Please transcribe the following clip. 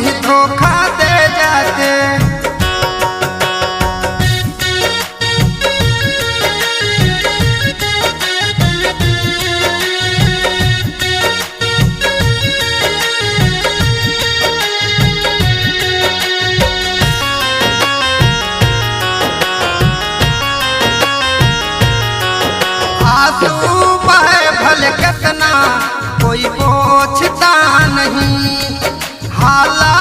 ही धोखा दे जाते। आंसू बहे भले कितना कोई पूछता नहीं, हालात